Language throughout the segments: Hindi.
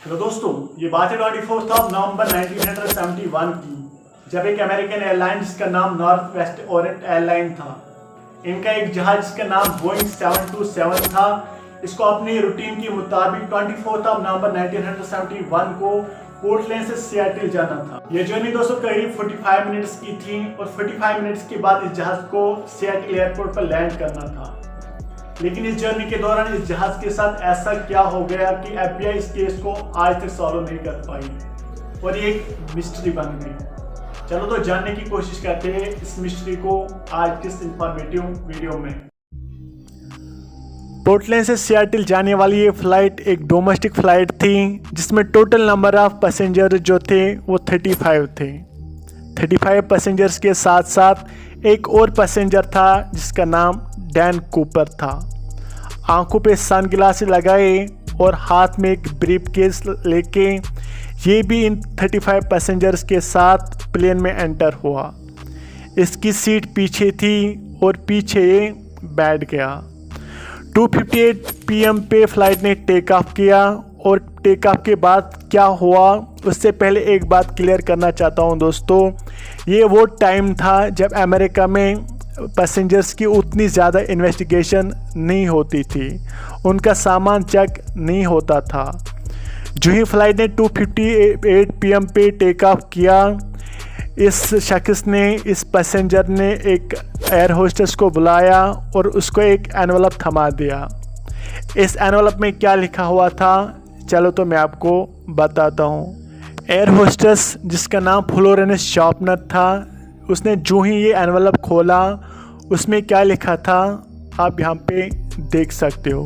हेलो दोस्तों, ये बात है 24 नवंबर 1971 की, जब एक अमेरिकन एयरलाइन जिसका नाम नॉर्थ वेस्ट ओरिएंट एयरलाइन था, इनका एक जहाज जिसका नाम बोइंग 727 था, इसको अपनी रूटीन के मुताबिक 24 नवंबर 1971 को पोर्टलैंड से सियाटल जाना था। यह जर्नी दोस्तों करीब 45 मिनट्स की थी और 45 मिनट्स के बाद इस जहाज को सियाटल एयरपोर्ट पर लैंड करना था। लेकिन इस जर्नी के दौरान इस जहाज के साथ ऐसा क्या हो गया कि एफबीआई इस केस को आज तक सॉल्व नहीं कर पाई और ये एक मिस्ट्री बन गई। चलो तो जानने की कोशिश करते हैं इस मिस्ट्री को आज किस इंफॉर्मेटिव वीडियो में। पोर्टलैंड से सियाटल जाने वाली ये फ्लाइट एक डोमेस्टिक फ्लाइट थी, जिसमें टोटल नंबर ऑफ पैसेंजर जो थे वो 35 थे। 35 पैसेंजर्स के साथ साथ एक और पैसेंजर था जिसका नाम डैन कूपर था। आंखों पे सनग्लासेस लगाए और हाथ में एक ब्रीफ केस लेके ये भी इन 35 पैसेंजर्स के साथ प्लेन में एंटर हुआ। इसकी सीट पीछे थी और पीछे ये बैठ गया। 2:58 PM पे फ्लाइट ने टेक ऑफ किया और टेक ऑफ के बाद क्या हुआ उससे पहले एक बात क्लियर करना चाहता हूं दोस्तों। ये वो टाइम था जब अमेरिका में पैसेंजर्स की उतनी ज़्यादा इन्वेस्टिगेशन नहीं होती थी, उनका सामान चेक नहीं होता था। जो ही फ्लाइट ने 2:58 PM पे टेक ऑफ किया, इस शख्स ने, इस पैसेंजर ने एक एयर होस्टेस को बुलाया और उसको एक एनवलप थमा दिया। इस एनवलप में क्या लिखा हुआ था चलो तो मैं आपको बताता हूँ। एयर होस्टेस जिसका नाम फ्लोरेंस शार्पनर था, उसने जो ही ये एनवलप खोला उसमें क्या लिखा था आप यहाँ पे देख सकते हो।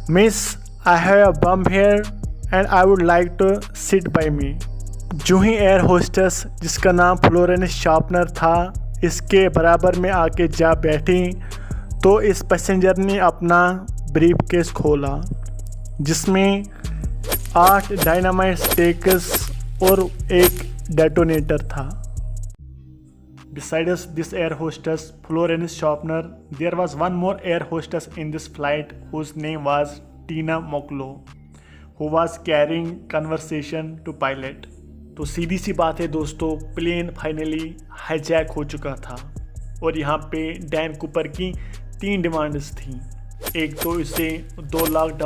Miss, I have a bomb here and I would like to sit by me. जो ही एयर होस्टेस जिसका नाम फ्लोरेंस शार्पनर था इसके बराबर में आके जा बैठी तो इस पैसेंजर ने अपना ब्रीफ केस खोला जिसमें 8 डायनामाइट स्टिक्स और एक डेटोनेटर था। Besides this air hostess, Florence Schaffner, there was one more air hostess in this flight whose name was Tina Mocklow, who was carrying conversation to pilot. तो सीधी सी बात है दोस्तों, प्लेन फाइनली हाईजैक हो चुका था और यहाँ पे डैन कूपर की 3 डिमांड्स थी। एक तो इसे $2 लाख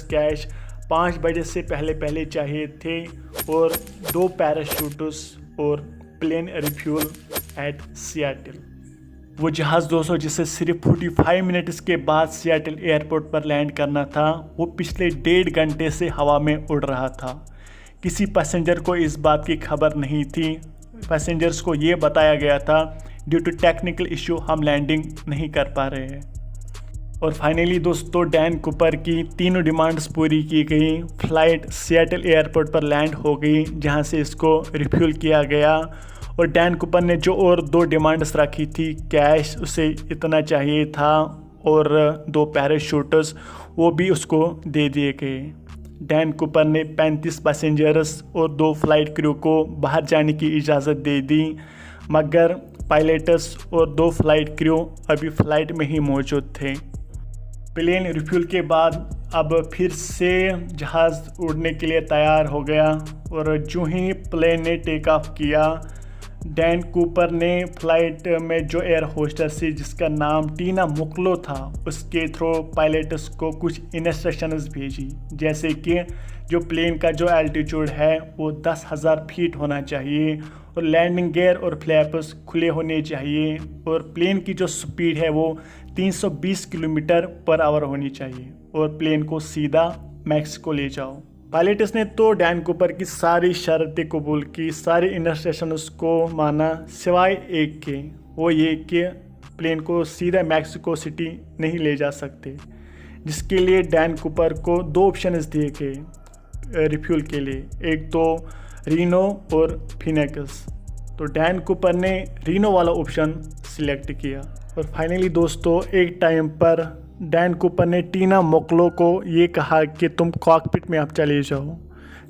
कैश 5 बजे से पहले चाहिए थे और 2 पैराशूट्स और प्लेन रिफ्यूल एट सियाटल। वो जहाज़ दोस्तों जिसे सिर्फ 45 मिनट्स के बाद सियाटल एयरपोर्ट पर लैंड करना था, वो पिछले 1.5 घंटे से हवा में उड़ रहा था। किसी पैसेंजर को इस बात की खबर नहीं थी। पैसेंजर्स को ये बताया गया था ड्यू टू टेक्निकल इशू हम लैंडिंग नहीं कर पा रहे हैं। और फाइनली दोस्तों डैन कूपर की तीनों डिमांड्स पूरी की गई। फ्लाइट सियाटल एयरपोर्ट पर लैंड हो गई जहां से इसको रिफ्यूल किया गया और डैन कूपर ने जो और 2 डिमांड्स रखी थी, कैश उसे इतना चाहिए था और 2 पैराशूट्स, वो भी उसको दे दिए गए। डैन कूपर ने 35 पैसेंजर्स और 2 फ्लाइट क्रू को बाहर जाने की इजाज़त दे दी, मगर पायलट्स और 2 फ्लाइट क्रू अभी फ्लाइट में ही मौजूद थे। प्लेन रिफ्यूल के बाद अब फिर से जहाज़ उड़ने के लिए तैयार हो गया और जो ही प्लेन ने टेक ऑफ किया, डैन कूपर ने फ्लाइट में जो एयर होस्टेस थी जिसका नाम टीना मोक्लो था, उसके थ्रू पायलट्स को कुछ इंस्ट्रक्शंस भेजी, जैसे कि जो प्लेन का जो एल्टीट्यूड है वो 10,000 फीट होना चाहिए और लैंडिंग गियर और फ्लैप्स खुले होने चाहिए और प्लेन की जो स्पीड है वो 320 किलोमीटर पर आवर होनी चाहिए और प्लेन को सीधा मैक्सिको ले जाओ। पायलट्स ने तो डैन कूपर की सारी शर्तें कबूल की, सारी इंस्ट्रक्शन उसको माना, सिवाय एक के, वो ये कि प्लेन को सीधा मैक्सिको सिटी नहीं ले जा सकते, जिसके लिए डैन कूपर को 2 ऑप्शंस दिए गए रिफ्यूल के लिए, एक तो रीनो और फिनिक्स। तो डैन कूपर ने रीनो वाला ऑप्शन सिलेक्ट किया और फाइनली दोस्तों एक टाइम पर डैन कूपर ने टीना मोक्लो को ये कहा कि तुम कॉकपिट में आप चले जाओ।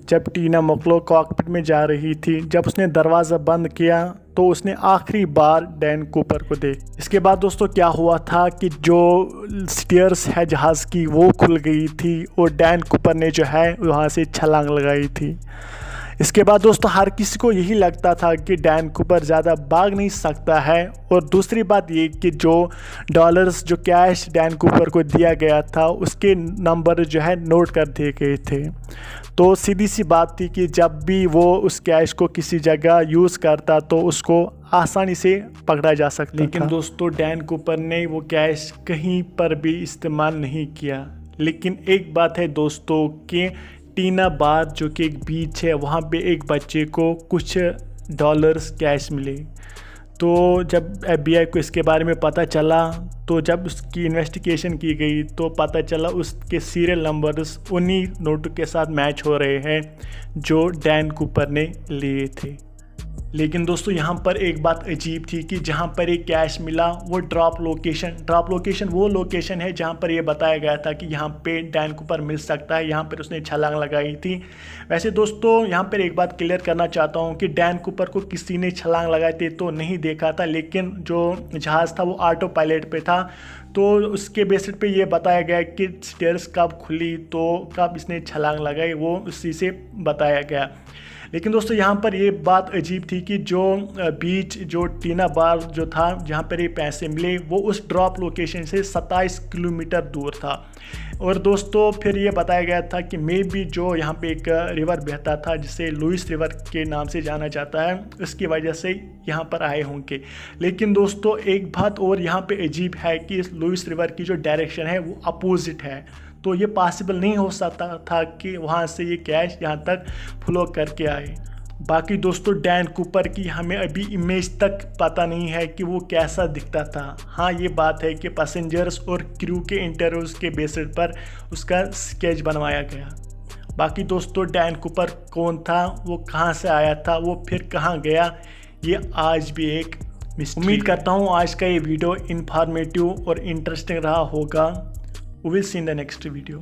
जब टीना मोक्लो कॉकपिट में जा रही थी, जब उसने दरवाज़ा बंद किया तो उसने आखिरी बार डैन कूपर को देख। इसके बाद दोस्तों क्या हुआ था कि जो स्टीयर्स है जहाज़ की वो खुल गई थी और डैन कूपर ने जो है वहाँ से छलांग लगाई थी। इसके बाद दोस्तों हर किसी को यही लगता था कि डैन कूपर ज़्यादा भाग नहीं सकता है। और दूसरी बात ये कि जो डॉलर्स जो कैश डैन कूपर को दिया गया था उसके नंबर जो है नोट कर दिए गए थे। तो सीधी सी बात थी कि जब भी वो उस कैश को किसी जगह यूज़ करता तो उसको आसानी से पकड़ा जा सकता था। लेकिन दोस्तों डैन कूपर ने वो कैश कहीं पर भी इस्तेमाल नहीं किया। लेकिन एक बात है दोस्तों कि टीना बार जो कि एक बीच है वहाँ पे एक बच्चे को कुछ डॉलर्स कैश मिले। तो जब FBI को इसके बारे में पता चला तो जब उसकी इन्वेस्टिगेशन की गई तो पता चला उसके सीरियल नंबर्स उन्हीं नोटों के साथ मैच हो रहे हैं जो डैन कूपर ने लिए थे। लेकिन दोस्तों यहाँ पर एक बात अजीब थी कि जहाँ पर ये कैश मिला वो ड्रॉप लोकेशन वो लोकेशन है जहाँ पर ये बताया गया था कि यहाँ पे डैन कूपर मिल सकता है, यहाँ पर उसने छलांग लगाई थी। वैसे दोस्तों यहाँ पर एक बात क्लियर करना चाहता हूँ कि डैन कूपर को किसी ने छलांग लगाए थे तो नहीं देखा था, लेकिन जो जहाज़ था वो ऑटो पायलट पे था तो उसके बेसिस पे ये बताया गया कि स्टेयर्स कब खुली तो कब इसने छलांग लगाई वो उसी से बताया गया। लेकिन दोस्तों यहाँ पर ये बात अजीब थी कि जो बीच जो टीना बार जो था जहाँ पर ये पैसे मिले वो उस ड्रॉप लोकेशन से 27 किलोमीटर दूर था। और दोस्तों फिर ये बताया गया था कि मे बी जो यहाँ पे एक रिवर बहता था जिसे लुइस रिवर के नाम से जाना जाता है उसकी वजह से यहाँ पर आए होंगे। लेकिन दोस्तों एक बात और यहाँ पे अजीब है कि इस लुइस रिवर की जो डायरेक्शन है वो अपोजिट है। तो ये पॉसिबल नहीं हो सकता था कि वहाँ से ये कैश यहाँ तक फ्लो करके आए। बाकी दोस्तों डैन कूपर की हमें अभी इमेज तक पता नहीं है कि वो कैसा दिखता था। हाँ ये बात है कि पैसेंजर्स और क्रू के इंटरव्यूज़ के बेसिस पर उसका स्केच बनवाया गया। बाकी दोस्तों डैन कूपर कौन था, वो कहाँ से आया था, वो फिर कहाँ गया, ये आज भी एक मिस्ट्री। उम्मीद करता हूँ आज का ये वीडियो इन्फॉर्मेटिव और इंटरेस्टिंग रहा होगा। We will see in the next video.